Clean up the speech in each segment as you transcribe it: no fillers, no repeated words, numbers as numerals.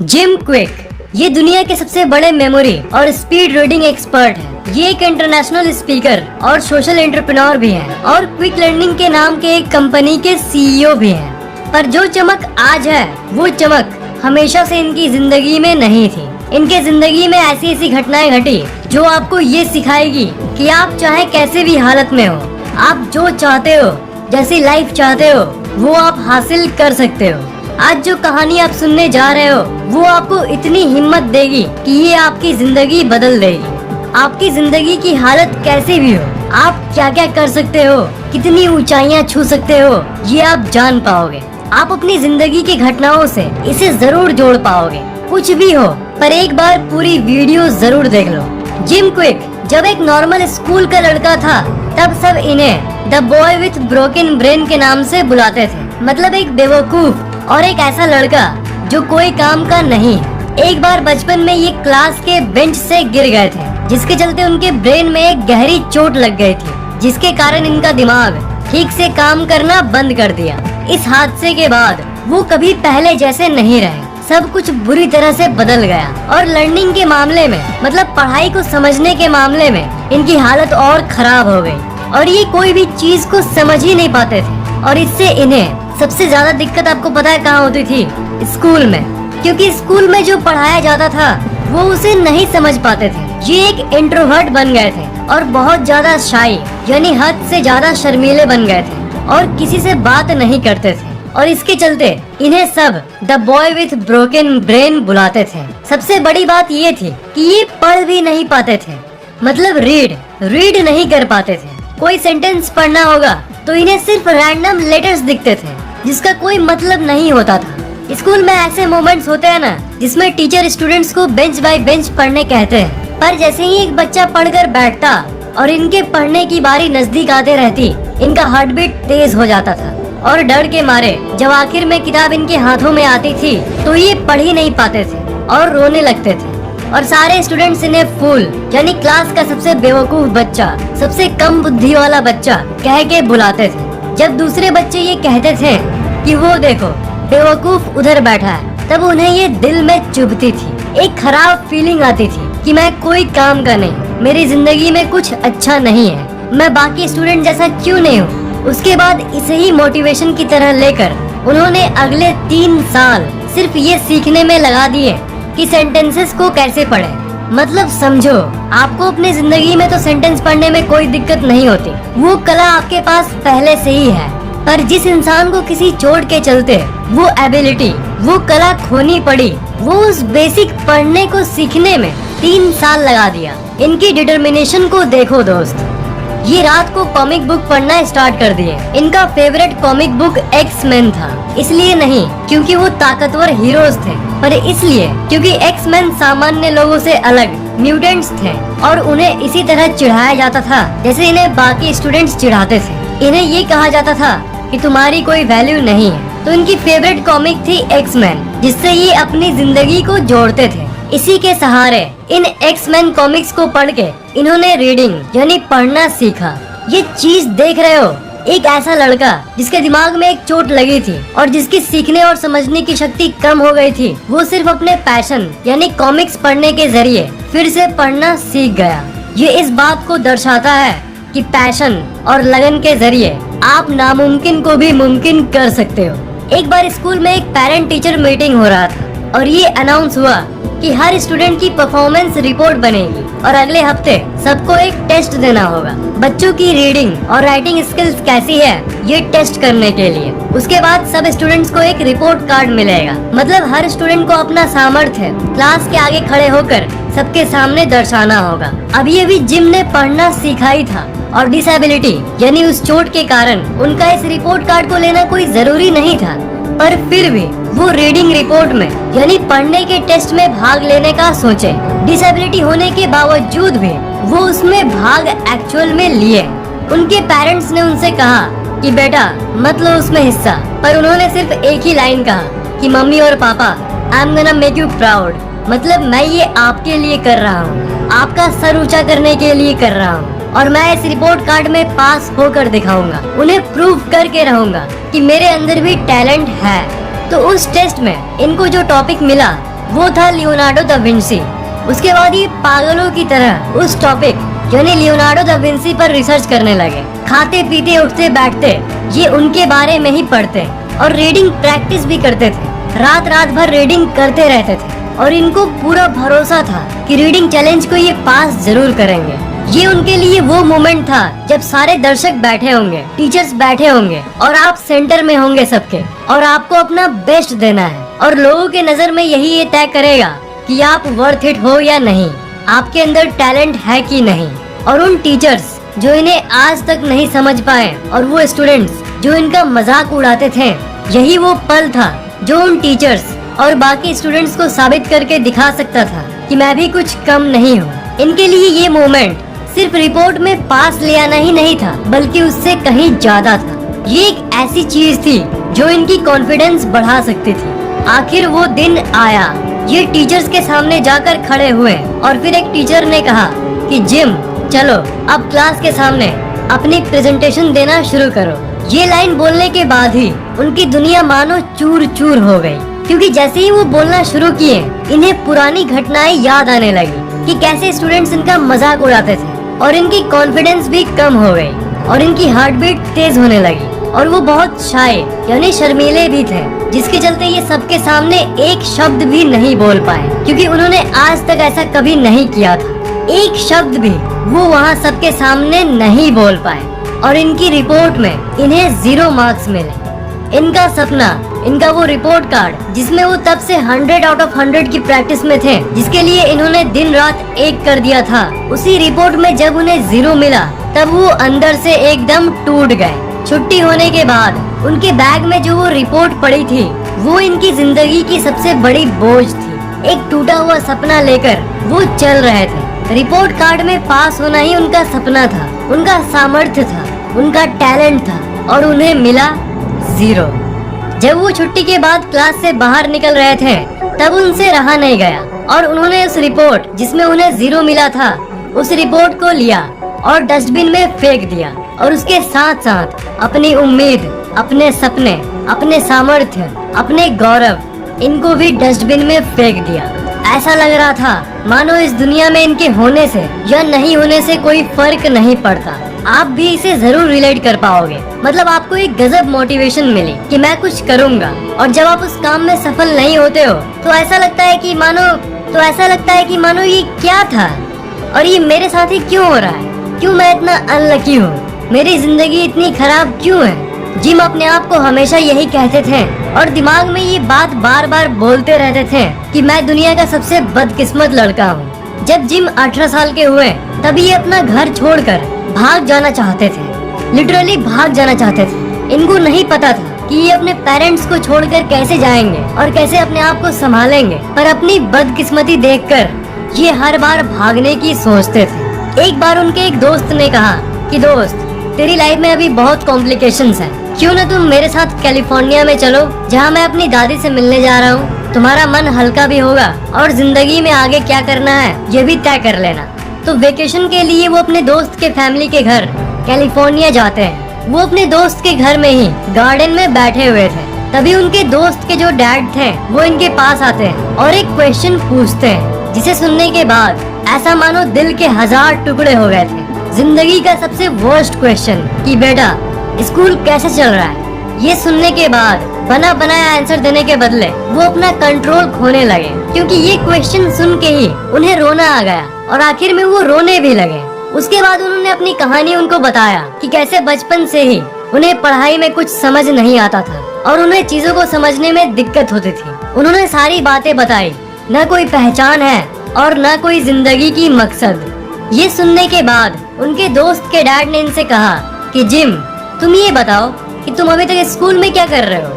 Gym quick ये दुनिया के सबसे बड़े मेमोरी और स्पीड रीडिंग एक्सपर्ट है। ये एक इंटरनेशनल स्पीकर और सोशल एंटरप्रेन्योर भी हैं और क्विक लर्निंग के नाम के एक कंपनी के सीईओ भी हैं। पर जो चमक आज है वो चमक हमेशा से इनकी जिंदगी में नहीं थी। इनके जिंदगी में ऐसी ऐसी घटनाएं घटी जो आपको ये सिखाएगी कि आप चाहे कैसे भी हालत में हो, आप जो चाहते हो, जैसी लाइफ चाहते हो, वो आप हासिल कर सकते हो। आज जो कहानी आप सुनने जा रहे हो वो आपको इतनी हिम्मत देगी कि ये आपकी जिंदगी बदल देगी। आपकी जिंदगी की हालत कैसी भी हो, आप क्या क्या कर सकते हो, कितनी ऊंचाइयां छू सकते हो, ये आप जान पाओगे। आप अपनी जिंदगी की घटनाओं से इसे जरूर जोड़ पाओगे। कुछ भी हो, पर एक बार पूरी वीडियो जरूर देख लो। जिम क्विक जब एक नॉर्मल स्कूल का लड़का था तब सब इन्हें the boy with broken brain के नाम से बुलाते थे। मतलब एक बेवकूफ और एक ऐसा लड़का जो कोई काम का नहीं। एक बार बचपन में ये क्लास के बेंच से गिर गए थे, जिसके चलते उनके ब्रेन में एक गहरी चोट लग गई थी, जिसके कारण इनका दिमाग ठीक से काम करना बंद कर दिया। इस हादसे के बाद वो कभी पहले जैसे नहीं रहे। सब कुछ बुरी तरह से बदल गया और लर्निंग के मामले में, मतलब पढ़ाई को समझने के मामले में इनकी हालत और खराब हो गई और ये कोई भी चीज को समझ ही नहीं पाते थे। और इससे इन्हें सबसे ज्यादा दिक्कत आपको पता है कहाँ होती थी? स्कूल में। क्योंकि स्कूल में जो पढ़ाया जाता था वो उसे नहीं समझ पाते थे। ये एक इंट्रोवर्ट बन गए थे और बहुत ज्यादा शाई, यानी हद से ज्यादा शर्मीले बन गए थे और किसी से बात नहीं करते थे। और इसके चलते इन्हें सब the boy with broken brain बुलाते थे। सबसे बड़ी बात ये थी कि ये पढ़ भी नहीं पाते थे, मतलब रीड नहीं कर पाते थे। कोई सेंटेंस पढ़ना होगा तो इन्हें सिर्फ रैंडम लेटर्स दिखते थे जिसका कोई मतलब नहीं होता था। स्कूल में ऐसे मोमेंट्स होते हैं ना, जिसमें टीचर स्टूडेंट्स को बेंच बाय बेंच पढ़ने कहते हैं, पर जैसे ही एक बच्चा पढ़कर बैठता और इनके पढ़ने की बारी नजदीक आते रहती, इनका हार्ट बीट तेज हो जाता था और डर के मारे जब आखिर में किताब इनके हाथों में आती थी तो ये पढ़ ही नहीं पाते थे और रोने लगते थे। और सारे स्टूडेंट्स इन्हें फूल, यानी क्लास का सबसे बेवकूफ बच्चा, सबसे कम बुद्धि वाला बच्चा कह के बुलाते थे। जब दूसरे बच्चे ये कहते थे कि वो देखो बेवकूफ उधर बैठा है, तब उन्हें ये दिल में चुभती थी। एक खराब फीलिंग आती थी कि मैं कोई काम का नहीं, मेरी जिंदगी में कुछ अच्छा नहीं है, मैं बाकी स्टूडेंट जैसा क्यों नहीं हूँ। उसके बाद इसे ही मोटिवेशन की तरह लेकर उन्होंने अगले 3 साल सिर्फ ये सीखने में लगा दिए कि सेंटेंसेस को कैसे पढ़े। मतलब समझो, आपको अपनी जिंदगी में तो सेंटेंस पढ़ने में कोई दिक्कत नहीं होती, वो कला आपके पास पहले से ही है। पर जिस इंसान को किसी चोट के चलते वो एबिलिटी, वो कला खोनी पड़ी, वो उस बेसिक पढ़ने को सीखने में 3 साल लगा दिया। इनकी डिटर्मिनेशन को देखो दोस्त। ये रात को कॉमिक बुक पढ़ना स्टार्ट कर दिए। इनका फेवरेट कॉमिक बुक एक्स-मैन था, इसलिए नहीं क्योंकि वो ताकतवर हीरोज थे, पर इसलिए क्योंकि एक्स-मैन सामान्य लोगों से अलग म्यूटेंट्स थे और उन्हें इसी तरह चिढ़ाया जाता था जैसे इन्हें बाकी स्टूडेंट्स चिढ़ाते थे। इन्हें ये कहा जाता था कि तुम्हारी कोई वैल्यू नहीं है। तो इनकी फेवरेट कॉमिक थी एक्स-मैन, जिससे ये अपनी जिंदगी को जोड़ते थे। इसी के सहारे इन एक्स-मैन कॉमिक्स को पढ़ के इन्होंने रीडिंग यानी पढ़ना सीखा। ये चीज देख रहे हो, एक ऐसा लड़का जिसके दिमाग में एक चोट लगी थी और जिसकी सीखने और समझने की शक्ति कम हो गई थी, वो सिर्फ अपने पैशन यानी कॉमिक्स पढ़ने के जरिए फिर से पढ़ना सीख गया। ये इस बात को दर्शाता है कि पैशन और लगन के जरिए आप नामुमकिन को भी मुमकिन कर सकते हो। एक बार स्कूल में एक पेरेंट टीचर मीटिंग हो रहा था और ये अनाउंस हुआ कि हर स्टूडेंट की परफॉर्मेंस रिपोर्ट बनेगी और अगले हफ्ते सबको एक टेस्ट देना होगा। बच्चों की रीडिंग और राइटिंग स्किल्स कैसी है ये टेस्ट करने के लिए। उसके बाद सब स्टूडेंट्स को एक रिपोर्ट कार्ड मिलेगा। मतलब हर स्टूडेंट को अपना सामर्थ्य क्लास के आगे खड़े होकर सबके सामने दर्शाना होगा। अब ये भी जिम ने पढ़ना सीखा ही था और डिसेबिलिटी यानी उस चोट के कारण उनका इस रिपोर्ट कार्ड को लेना कोई जरूरी नहीं था, पर फिर भी वो रीडिंग रिपोर्ट में यानी पढ़ने के टेस्ट में भाग लेने का सोचे। डिसेबिलिटी होने के बावजूद भी वो उसमें भाग एक्चुअल में लिए। उनके पेरेंट्स ने उनसे कहा कि बेटा मत लो उसमें हिस्सा, पर उन्होंने सिर्फ एक ही लाइन कहा कि मम्मी और पापा, I am gonna make you proud. मतलब मैं ये आपके लिए कर रहा हूँ, आपका सर ऊंचा करने के लिए कर रहा हूँ और मैं इस रिपोर्ट कार्ड में पास होकर दिखाऊंगा, उन्हें प्रूव करके रहूंगा कि मेरे अंदर भी टैलेंट है। तो उस टेस्ट में इनको जो टॉपिक मिला वो था लियोनार्डो दा विंसी। उसके बाद ये पागलों की तरह उस टॉपिक यानी लियोनार्डो दा विंसी पर रिसर्च करने लगे। खाते पीते उठते बैठते ये उनके बारे में ही पढ़ते और रीडिंग प्रैक्टिस भी करते थे। रात रात भर रीडिंग करते रहते थे और इनको पूरा भरोसा था कि रीडिंग चैलेंज को ये पास जरूर करेंगे। ये उनके लिए वो मोमेंट था जब सारे दर्शक बैठे होंगे, टीचर्स बैठे होंगे और आप सेंटर में होंगे सबके, और आपको अपना बेस्ट देना है और लोगों के नजर में यही ये तय करेगा कि आप वर्थ इट हो या नहीं, आपके अंदर टैलेंट है कि नहीं। और उन टीचर्स जो इन्हें आज तक नहीं समझ पाए और वो स्टूडेंट्स जो इनका मजाक उड़ाते थे, यही वो पल था जो उन टीचर्स और बाकी स्टूडेंट्स को साबित करके दिखा सकता था कि मैं भी कुछ कम नहीं हूँ। इनके लिए ये मोमेंट सिर्फ रिपोर्ट में पास ले आना ही नहीं था, बल्कि उससे कहीं ज्यादा था। ये एक ऐसी चीज थी जो इनकी कॉन्फिडेंस बढ़ा सकती थी। आखिर वो दिन आया। ये टीचर्स के सामने जाकर खड़े हुए और फिर एक टीचर ने कहा कि जिम चलो अब क्लास के सामने अपनी प्रेजेंटेशन देना शुरू करो। ये लाइन बोलने के बाद ही उनकी दुनिया मानो चूर चूर हो गई, क्योंकि जैसे ही वो बोलना शुरू किए इन्हें पुरानी घटनाएं याद आने लगी कि कैसे स्टूडेंट्स इनका मजाक उड़ाते थे और इनकी कॉन्फिडेंस भी कम हो गई और इनकी हार्ट बीट तेज होने लगी और वो बहुत शाय यानी शर्मीले भी थे, जिसके चलते ये सबके सामने एक शब्द भी नहीं बोल पाए, क्योंकि उन्होंने आज तक ऐसा कभी नहीं किया था। एक शब्द भी वो वहाँ सबके सामने नहीं बोल पाए और इनकी रिपोर्ट में इन्हें 0 मार्क्स मिले। इनका सपना, इनका वो रिपोर्ट कार्ड जिसमें वो तब से 100 आउट ऑफ 100 की प्रैक्टिस में थे, जिसके लिए इन्होंने दिन रात एक कर दिया था, उसी रिपोर्ट में जब उन्हें 0 मिला तब वो अंदर से एकदम टूट गए। छुट्टी होने के बाद उनके बैग में जो वो रिपोर्ट पड़ी थी वो इनकी जिंदगी की सबसे बड़ी बोझ थी। एक टूटा हुआ सपना लेकर वो चल रहे थे। रिपोर्ट कार्ड में पास होना ही उनका सपना था, उनका सामर्थ्य था, उनका टैलेंट था, और उन्हें मिला 0। जब वो छुट्टी के बाद क्लास से बाहर निकल रहे थे तब उनसे रहा नहीं गया और उन्होंने उस रिपोर्ट जिसमें उन्हें 0 मिला था उस रिपोर्ट को लिया और डस्टबिन में फेंक दिया और उसके साथ साथ अपनी उम्मीद, अपने सपने, अपने सामर्थ्य, अपने गौरव, इनको भी डस्टबिन में फेंक दिया। ऐसा लग रहा था मानो इस दुनिया में इनके होने से या नहीं होने से कोई फर्क नहीं पड़ता। आप भी इसे जरूर रिलेट कर पाओगे। मतलब आपको एक गजब मोटिवेशन मिली कि मैं कुछ करूँगा, और जब आप उस काम में सफल नहीं होते हो तो ऐसा लगता है कि मानो ये क्या था और ये मेरे साथ ही क्यों हो रहा है, क्यों मैं इतना अनलकी हूँ, मेरी जिंदगी इतनी खराब क्यों है। जिम अपने आप को हमेशा यही कहते थे और दिमाग में ये बात बार बार बोलते रहते थे कि मैं दुनिया का सबसे बदकिस्मत लड़का हूँ। जब जिम 18 साल के हुए तभी ये अपना घर छोड़कर भाग जाना चाहते थे, लिटरली भाग जाना चाहते थे। इनको नहीं पता था कि ये अपने पेरेंट्स को छोड़कर कैसे जाएंगे और कैसे अपने आप को संभालेंगे, पर अपनी बदकिस्मती देखकर ये हर बार भागने की सोचते थे। एक बार उनके एक दोस्त ने कहा कि दोस्त, तेरी लाइफ में अभी बहुत कॉम्प्लिकेशंस हैं, क्यों ना तुम मेरे साथ कैलिफोर्निया में चलो, जहाँ मैं अपनी दादी से मिलने जा रहा हूँ। तुम्हारा मन हल्का भी होगा और जिंदगी में आगे क्या करना है ये भी तय कर लेना। तो वेकेशन के लिए वो अपने दोस्त के फैमिली के घर कैलिफोर्निया जाते हैं। वो अपने दोस्त के घर में ही गार्डन में बैठे हुए थे, तभी उनके दोस्त के जो डैड थे वो इनके पास आते हैं और एक क्वेश्चन पूछते हैं, जिसे सुनने के बाद ऐसा मानो दिल के 1000 टुकड़े हो गए थे। जिंदगी का सबसे वर्स्ट क्वेश्चन कि बेटा स्कूल कैसे चल रहा है। ये सुनने के बाद बना बनाया आंसर देने के बदले वो अपना कंट्रोल खोने लगे, क्योंकि ये क्वेश्चन सुन के ही उन्हें रोना आ गया और आखिर में वो रोने भी लगे। उसके बाद उन्होंने अपनी कहानी उनको बताया कि कैसे बचपन से ही उन्हें पढ़ाई में कुछ समझ नहीं आता था और उन्हें चीजों को समझने में दिक्कत होती थी। उन्होंने सारी बातें बताई, न कोई पहचान है और न कोई जिंदगी की मकसद। ये सुनने के बाद उनके दोस्त के डैड ने इनसे कहा कि जिम, तुम ये बताओ कि तुम अभी तक स्कूल में क्या कर रहे हो,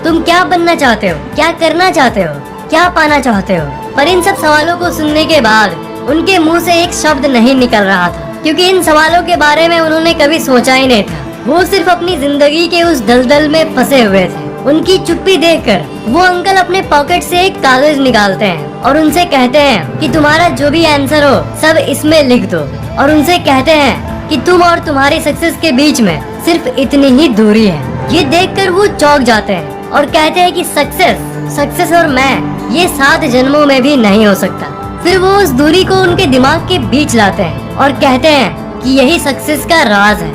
तुम क्या बनना चाहते हो, क्या करना चाहते हो, क्या पाना चाहते हो। पर इन सब सवालों को सुनने के बाद उनके मुंह से एक शब्द नहीं निकल रहा था, क्योंकि इन सवालों के बारे में उन्होंने कभी सोचा ही नहीं था। वो सिर्फ अपनी जिंदगी के उस दलदल में फंसे हुए थे। उनकी चुप्पी देखकर वो अंकल अपने पॉकेट से एक कागज निकालते हैं और उनसे कहते हैं कि तुम्हारा जो भी आंसर हो सब इसमें लिख दो, और उनसे कहते हैं कि तुम और तुम्हारी सक्सेस के बीच में सिर्फ इतनी ही दूरी है। ये देखकर वो चौंक जाते हैं और कहते हैं कि सक्सेस सक्सेस और मैं ये 7 जन्मों में भी नहीं हो सकता। फिर वो उस दूरी को उनके दिमाग के बीच लाते हैं और कहते हैं कि यही सक्सेस का राज है,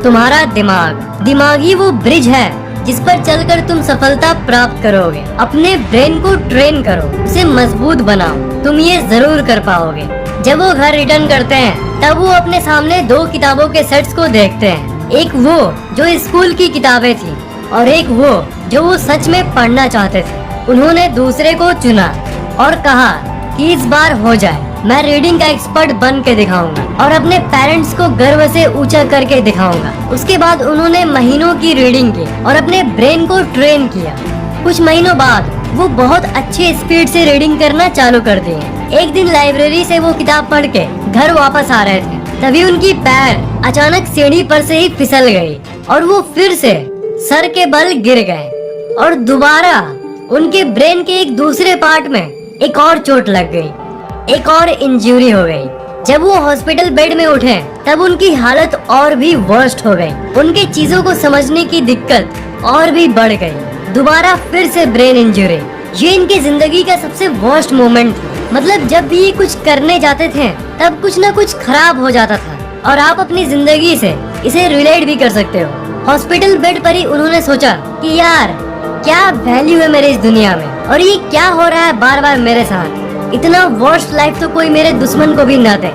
तुम्हारा दिमाग ही वो ब्रिज है जिस पर चलकर तुम सफलता प्राप्त करोगे। अपने ब्रेन को ट्रेन करो, उसे मजबूत बनाओ, तुम ये जरूर कर पाओगे। जब वो घर रिटर्न करते हैं तब वो अपने सामने 2 किताबों के सेट्स को देखते हैं, एक वो जो स्कूल की किताबें थी और एक वो जो वो सच में पढ़ना चाहते थे। उन्होंने दूसरे को चुना और कहा कि इस बार हो जाए, मैं रीडिंग का एक्सपर्ट बन के दिखाऊंगा और अपने पेरेंट्स को गर्व से ऊंचा करके दिखाऊंगा। उसके बाद उन्होंने महीनों की रीडिंग की और अपने ब्रेन को ट्रेन किया। कुछ महीनों बाद वो बहुत अच्छे स्पीड से रीडिंग करना चालू कर दिए। एक दिन लाइब्रेरी से वो किताब पढ़ के घर वापस आ रहे थे, तभी उनकी पैर अचानक सीढ़ी पर से ही फिसल गई और वो फिर से सर के बल गिर गए और दोबारा उनके ब्रेन के एक दूसरे पार्ट में एक और चोट लग गई, एक और इंजरी हो गई। जब वो हॉस्पिटल बेड में उठे तब उनकी हालत और भी वर्स्ट हो गई। उनके चीजों को समझने की दिक्कत और भी बढ़ गई। दोबारा फिर से ब्रेन इंजरी। ये इनकी जिंदगी का सबसे वर्स्ट मोमेंट था। मतलब जब भी ये कुछ करने जाते थे तब कुछ न कुछ खराब हो जाता था और आप अपनी जिंदगी से इसे रिलेट भी कर सकते हो। हॉस्पिटल बेड पर ही उन्होंने सोचा कि यार क्या वैल्यू है मेरे इस दुनिया में और ये क्या हो रहा है बार बार मेरे साथ। इतना वर्स्ट लाइफ तो कोई मेरे दुश्मन को भी ना दे।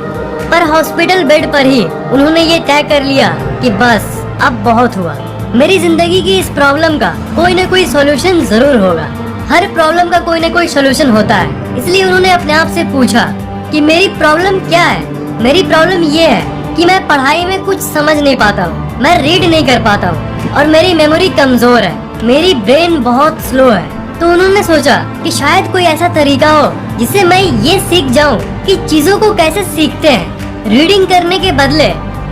पर हॉस्पिटल बेड पर ही उन्होंने ये तय कर लिया कि बस अब बहुत हुआ, मेरी जिंदगी की इस प्रॉब्लम का कोई न कोई सॉल्यूशन जरूर होगा। हर प्रॉब्लम का कोई न कोई सॉल्यूशन होता है। इसलिए उन्होंने अपने आप से पूछा कि मेरी प्रॉब्लम क्या है। मेरी प्रॉब्लम ये है कि मैं पढ़ाई में कुछ समझ नहीं पाता हूँ, मैं रीड नहीं कर पाता हूँ और मेरी मेमोरी कमजोर है, मेरी ब्रेन बहुत स्लो है। तो उन्होंने सोचा कि शायद कोई ऐसा तरीका हो जिससे मैं ये सीख जाऊं कि चीजों को कैसे सीखते हैं। रीडिंग करने के बदले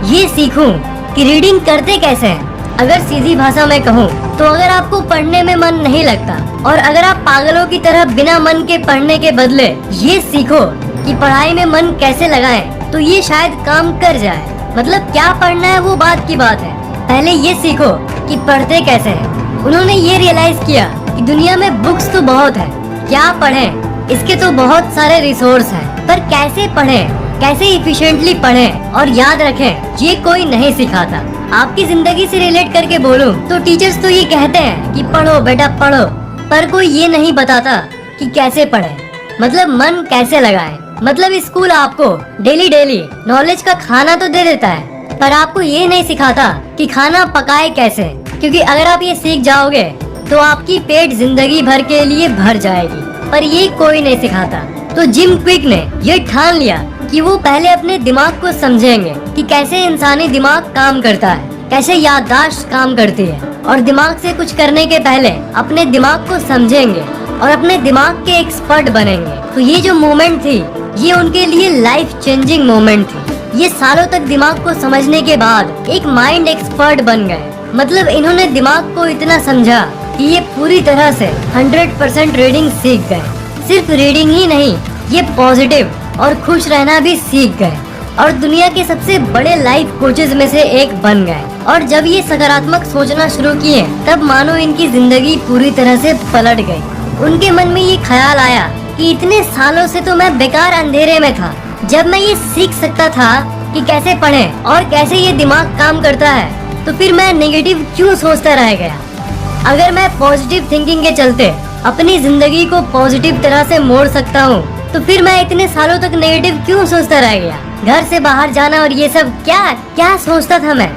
ये सीखूं कि रीडिंग करते कैसे हैं। अगर सीधी भाषा में कहूँ तो अगर आपको पढ़ने में मन नहीं लगता और अगर आप पागलों की तरह बिना मन के पढ़ने के बदले ये सीखो कि पढ़ाई में मन कैसे लगाएं, तो ये शायद काम कर जाए। मतलब क्या पढ़ना है वो बात की बात है, पहले ये सीखो कि पढ़ते कैसे हैं। उन्होंने ये रियलाइज किया कि दुनिया में बुक्स तो बहुत है, क्या पढ़ें इसके तो बहुत सारे रिसोर्स हैं, पर कैसे पढ़ें, कैसे इफिशिएंटली पढ़ें और याद रखें ये कोई नहीं सिखाता। आपकी जिंदगी से रिलेट करके बोलूं तो टीचर्स तो ये कहते हैं कि पढ़ो बेटा पढ़ो, पर कोई ये नहीं बताता कि कैसे पढ़ें, मतलब मन कैसे लगाएं। मतलब स्कूल आपको डेली नॉलेज का खाना तो दे देता है, पर आपको ये नहीं सिखाता कि खाना पकाए कैसे, क्योंकि अगर आप ये सीख जाओगे तो आपकी पेट जिंदगी भर के लिए भर जाएगी, पर ये कोई नहीं सिखाता। तो जिम क्विक ने ये ठान लिया कि वो पहले अपने दिमाग को समझेंगे कि कैसे इंसानी दिमाग काम करता है, कैसे याददाश्त काम करती है, और दिमाग से कुछ करने के पहले अपने दिमाग को समझेंगे और अपने दिमाग के एक्सपर्ट बनेंगे। तो ये जो मोमेंट थी ये उनके लिए लाइफ चेंजिंग मोमेंट थी। ये सालों तक दिमाग को समझने के बाद एक माइंड एक्सपर्ट बन गए। मतलब इन्होंने दिमाग को इतना समझा कि ये पूरी तरह से 100% रीडिंग सीख गए। सिर्फ रीडिंग ही नहीं, ये पॉजिटिव और खुश रहना भी सीख गए और दुनिया के सबसे बड़े लाइफ कोचेज में से एक बन गए। और जब ये सकारात्मक सोचना शुरू किए तब मानो इनकी जिंदगी पूरी तरह से पलट गई। उनके मन में ये ख्याल आया कि इतने सालों से तो मैं बेकार अंधेरे में था, जब मैं ये सीख सकता था कि कैसे पढ़ें और कैसे ये दिमाग काम करता है, तो फिर मैं नेगेटिव क्यों सोचता रह गया। अगर मैं पॉजिटिव थिंकिंग के चलते अपनी जिंदगी को पॉजिटिव तरह से मोड़ सकता हूँ, तो फिर मैं इतने सालों तक नेगेटिव क्यों सोचता रह गया। घर से बाहर जाना और ये सब क्या क्या सोचता था मैं।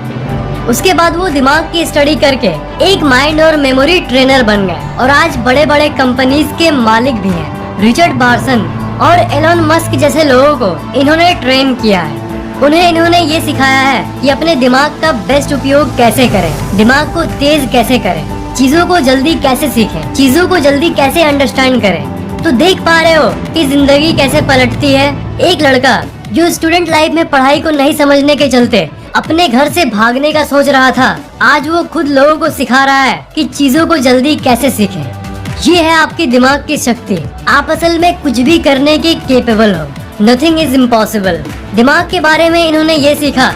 उसके बाद वो दिमाग की स्टडी करके एक माइंड और मेमोरी ट्रेनर बन गए और आज बड़े बड़े कंपनीज के मालिक भी हैं। रिचर्ड बार्सन और एलन मस्क जैसे लोगों को इन्होंने ट्रेन किया है। उन्हें इन्होंने ये सिखाया है कि अपने दिमाग का बेस्ट उपयोग कैसे करें, दिमाग को तेज कैसे करें, चीजों को जल्दी कैसे सीखें, चीजों को जल्दी कैसे अंडरस्टैंड करें। तो देख पा रहे हो कि जिंदगी कैसे पलटती है। एक लड़का जो स्टूडेंट लाइफ में पढ़ाई को नहीं समझने के चलते अपने घर से भागने का सोच रहा था, आज वो खुद लोगों को सिखा रहा है कि चीजों को जल्दी कैसे सीखें। ये है आपके दिमाग की शक्ति। आप असल में कुछ भी करने के केपेबल हो। Nothing is impossible. दिमाग के बारे में इन्होंने ये सीखा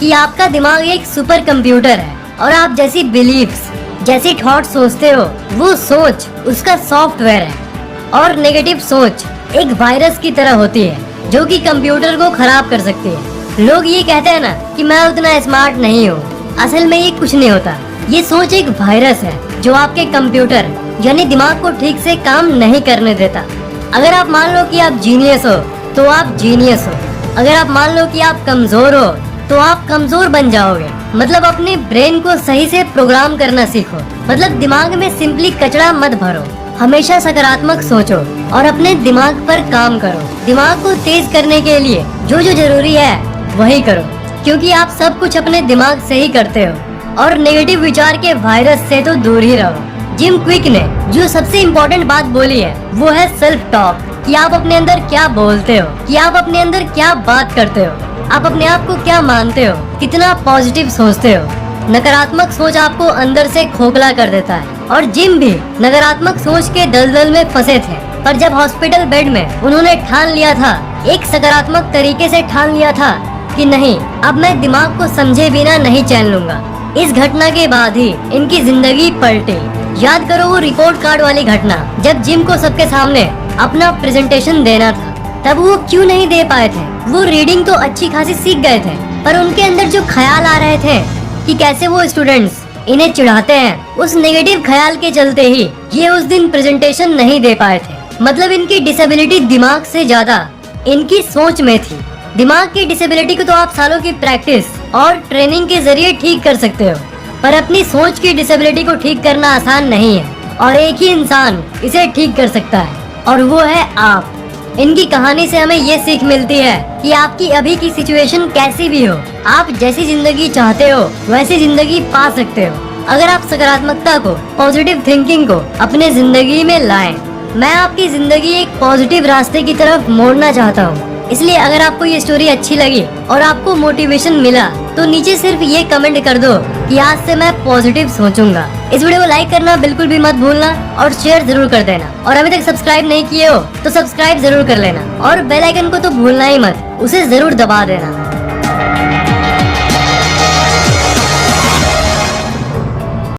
कि आपका दिमाग एक सुपर कंप्यूटर है और आप जैसी बिलीव्स, जैसी थॉट सोचते हो वो सोच उसका सॉफ्टवेयर है, और नेगेटिव सोच एक वायरस की तरह होती है जो कि कंप्यूटर को खराब कर सकती है। लोग ये कहते हैं ना कि मैं उतना स्मार्ट नहीं हूँ, असल में ये कुछ नहीं होता। ये सोच एक वायरस है जो आपके कंप्यूटर यानी दिमाग को ठीक से काम नहीं करने देता। अगर आप मान लो कि आप जीनियस हो तो आप जीनियस हो, अगर आप मान लो कि आप कमजोर हो तो आप कमजोर बन जाओगे। मतलब अपने ब्रेन को सही से प्रोग्राम करना सीखो। मतलब दिमाग में सिंपली कचरा मत भरो, हमेशा सकारात्मक सोचो और अपने दिमाग पर काम करो। दिमाग को तेज करने के लिए जो जो जरूरी है वही करो, क्योंकि आप सब कुछ अपने दिमाग से ही करते हो। और नेगेटिव विचार के वायरस से तो दूर ही रहो। जिम क्विक ने जो सबसे इम्पोर्टेंट बात बोली है वो है सेल्फ टॉक, कि आप अपने अंदर क्या बोलते हो, कि आप अपने अंदर क्या बात करते हो, आप अपने आप को क्या मानते हो, कितना पॉजिटिव सोचते हो। नकारात्मक सोच आपको अंदर से खोखला कर देता है। और जिम भी नकारात्मक सोच के दलदल में फंसे थे, पर जब हॉस्पिटल बेड में उन्होंने ठान लिया था, एक सकारात्मक तरीके से ठान लिया था कि नहीं, अब मैं दिमाग को समझे बिना नहीं चैन लूंगा। इस घटना के बाद ही इनकी जिंदगी पलटी। याद करो वो रिपोर्ट कार्ड वाली घटना, जब जिम को सबके सामने अपना प्रेजेंटेशन देना था, तब वो क्यों नहीं दे पाए थे। वो रीडिंग तो अच्छी खासी सीख गए थे, पर उनके अंदर जो ख्याल आ रहे थे कि कैसे वो स्टूडेंट्स इन्हें चिढ़ाते हैं, उस नेगेटिव ख्याल के चलते ही ये उस दिन प्रेजेंटेशन नहीं दे पाए थे। मतलब इनकी डिसेबिलिटी दिमाग से ज्यादा इनकी सोच में थी। दिमाग की डिसेबिलिटी को तो आप सालों की प्रैक्टिस और ट्रेनिंग के जरिए ठीक कर सकते हो, पर अपनी सोच की डिसेबिलिटी को ठीक करना आसान नहीं है, और एक ही इंसान इसे ठीक कर सकता है, और वो है आप। इनकी कहानी से हमें ये सीख मिलती है कि आपकी अभी की सिचुएशन कैसी भी हो, आप जैसी जिंदगी चाहते हो वैसी जिंदगी पा सकते हो, अगर आप सकारात्मकता को, पॉजिटिव थिंकिंग को अपने जिंदगी में लाएं। मैं आपकी जिंदगी एक पॉजिटिव रास्ते की तरफ मोड़ना चाहता हूँ। इसलिए अगर आपको ये स्टोरी अच्छी लगी और आपको मोटिवेशन मिला तो नीचे सिर्फ ये कमेंट कर दो कि आज से मैं पॉजिटिव सोचूंगा। इस वीडियो को लाइक करना बिल्कुल भी मत भूलना और शेयर जरूर कर देना। और अभी तक सब्सक्राइब नहीं किए हो तो सब्सक्राइब जरूर कर लेना, और बेल आइकन को तो भूलना ही मत, उसे जरूर दबा देना।